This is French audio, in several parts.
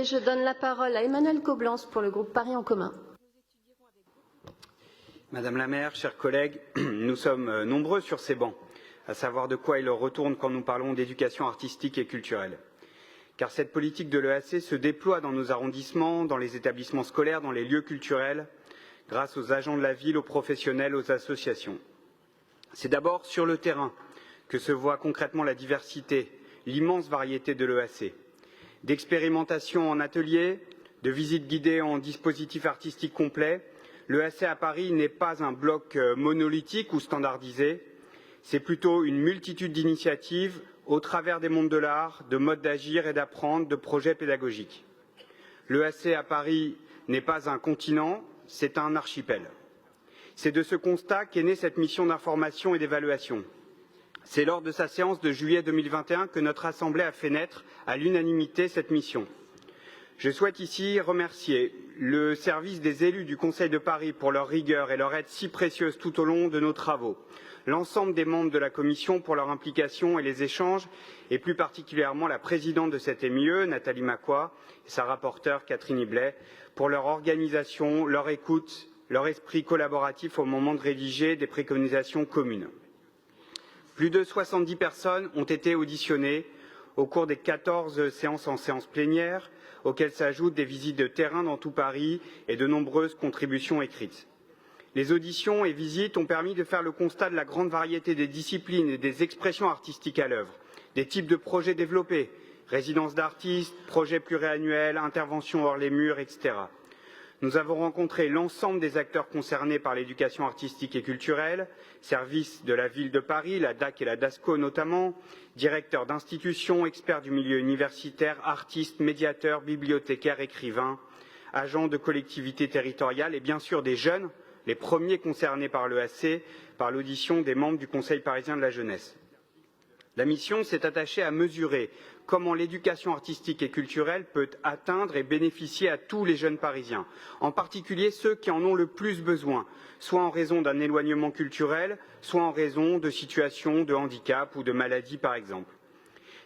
Je donne la parole à Emmanuel Coblence pour le groupe Paris en commun. Madame la maire, chers collègues, nous sommes nombreux sur ces bancs à savoir de quoi il retourne quand nous parlons d'éducation artistique et culturelle. Car cette politique de l'EAC se déploie dans nos arrondissements, dans les établissements scolaires, dans les lieux culturels, grâce aux agents de la ville, aux professionnels, aux associations. C'est d'abord sur le terrain que se voit concrètement la diversité, l'immense variété de l'EAC. D'expérimentation en atelier, de visites guidées en dispositif artistique complet, l'EAC à Paris n'est pas un bloc monolithique ou standardisé, c'est plutôt une multitude d'initiatives au travers des mondes de l'art, de modes d'agir et d'apprendre, de projets pédagogiques. L'EAC à Paris n'est pas un continent, c'est un archipel. C'est de ce constat qu'est née cette mission d'information et d'évaluation. C'est lors de sa séance de juillet 2021 que notre Assemblée a fait naître à l'unanimité cette mission. Je souhaite ici remercier le service des élus du Conseil de Paris pour leur rigueur et leur aide si précieuse tout au long de nos travaux, l'ensemble des membres de la Commission pour leur implication et les échanges, et plus particulièrement la présidente de cette MIE, Nathalie Macquois, et sa rapporteure, Catherine Hiblet, pour leur organisation, leur écoute, leur esprit collaboratif au moment de rédiger des préconisations communes. Plus de 70 personnes ont été auditionnées au cours des 14 séances en séance plénière, auxquelles s'ajoutent des visites de terrain dans tout Paris et de nombreuses contributions écrites. Les auditions et visites ont permis de faire le constat de la grande variété des disciplines et des expressions artistiques à l'œuvre, des types de projets développés, résidences d'artistes, projets pluriannuels, interventions hors les murs, etc. Nous avons rencontré l'ensemble des acteurs concernés par l'éducation artistique et culturelle, services de la ville de Paris, la DAC et la DASCO notamment, directeurs d'institutions, experts du milieu universitaire, artistes, médiateurs, bibliothécaires, écrivains, agents de collectivités territoriales et bien sûr des jeunes, les premiers concernés par l'EAC, par l'audition des membres du Conseil parisien de la jeunesse. La mission s'est attachée à mesurer comment l'éducation artistique et culturelle peut atteindre et bénéficier à tous les jeunes parisiens, en particulier ceux qui en ont le plus besoin, soit en raison d'un éloignement culturel, soit en raison de situations de handicap ou de maladie par exemple.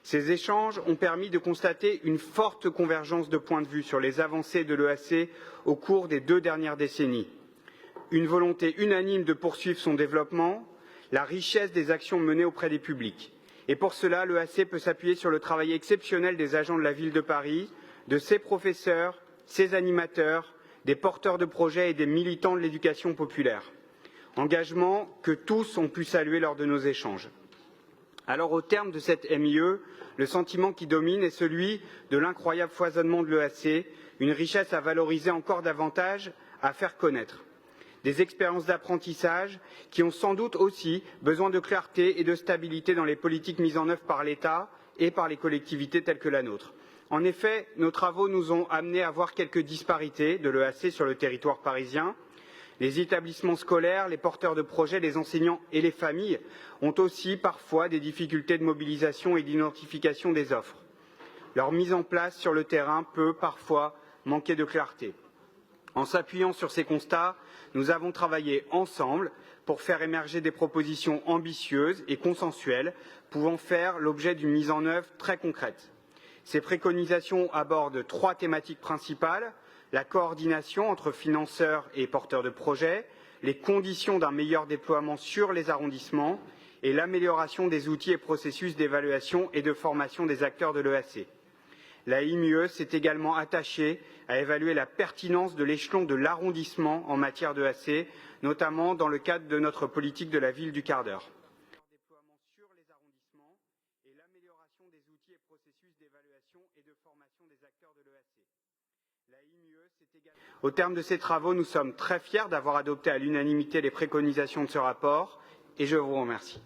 Ces échanges ont permis de constater une forte convergence de points de vue sur les avancées de l'EAC au cours des 2 dernières décennies. Une volonté unanime de poursuivre son développement, la richesse des actions menées auprès des publics. Et pour cela, l'EAC peut s'appuyer sur le travail exceptionnel des agents de la ville de Paris, de ses professeurs, ses animateurs, des porteurs de projets et des militants de l'éducation populaire. Engagement que tous ont pu saluer lors de nos échanges. Alors, au terme de cette MIE, le sentiment qui domine est celui de l'incroyable foisonnement de l'EAC, une richesse à valoriser encore davantage, à faire connaître. Des expériences d'apprentissage qui ont sans doute aussi besoin de clarté et de stabilité dans les politiques mises en œuvre par l'État et par les collectivités telles que la nôtre. En effet, nos travaux nous ont amenés à voir quelques disparités de l'EAC sur le territoire parisien. Les établissements scolaires, les porteurs de projets, les enseignants et les familles ont aussi parfois des difficultés de mobilisation et d'identification des offres. Leur mise en place sur le terrain peut parfois manquer de clarté. En s'appuyant sur ces constats, nous avons travaillé ensemble pour faire émerger des propositions ambitieuses et consensuelles pouvant faire l'objet d'une mise en œuvre très concrète. Ces préconisations abordent 3 thématiques principales, la coordination entre financeurs et porteurs de projets, les conditions d'un meilleur déploiement sur les arrondissements et l'amélioration des outils et processus d'évaluation et de formation des acteurs de l'EAC. La IMIE s'est également attachée à évaluer la pertinence de l'échelon de l'arrondissement en matière d'EAC, notamment dans le cadre de notre politique de la ville du quart d'heure. Déploiement sur les arrondissements et l'amélioration des outils et processus d'évaluation et de formation des acteurs de l'EAC. La IMIE s'est également... Au terme de ces travaux, nous sommes très fiers d'avoir adopté à l'unanimité les préconisations de ce rapport et je vous remercie.